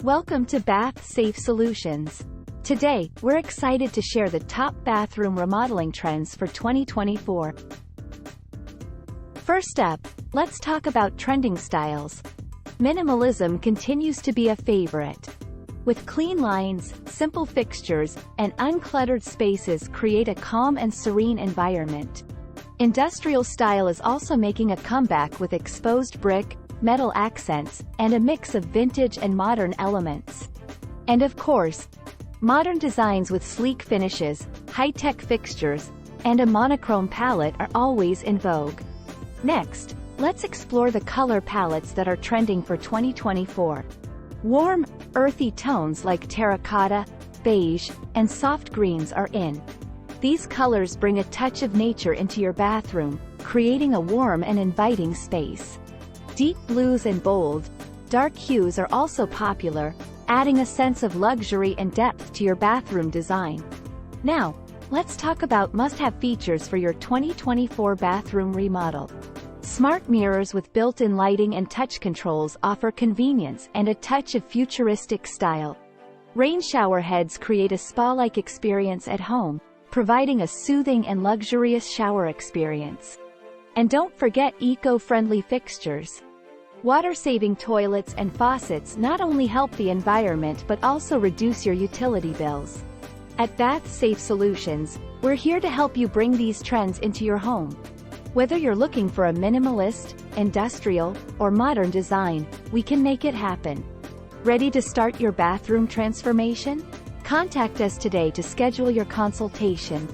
Welcome to BathSafe Solutions. Today, we're excited to share the top bathroom remodeling trends for 2024. First up, let's talk about trending styles. Minimalism continues to be a favorite. With clean lines, simple fixtures, and uncluttered spaces create a calm and serene environment. Industrial style is also making a comeback with exposed brick, metal accents, and a mix of vintage and modern elements. And of course, modern designs with sleek finishes, high-tech fixtures, and a monochrome palette are always in vogue. Next, let's explore the color palettes that are trending for 2024. Warm, earthy tones like terracotta, beige, and soft greens are in. These colors bring a touch of nature into your bathroom, creating a warm and inviting space. Deep blues and bold, dark hues are also popular, adding a sense of luxury and depth to your bathroom design. Now, let's talk about must-have features for your 2024 bathroom remodel. Smart mirrors with built-in lighting and touch controls offer convenience and a touch of futuristic style. Rain shower heads create a spa-like experience at home, providing a soothing and luxurious shower experience. And don't forget eco-friendly fixtures. Water-saving toilets and faucets not only help the environment but also reduce your utility bills. At BathSafe Solutions, we're here to help you bring these trends into your home. Whether you're looking for a minimalist, industrial, or modern design, we can make it happen. Ready to start your bathroom transformation? Contact us today to schedule your consultation.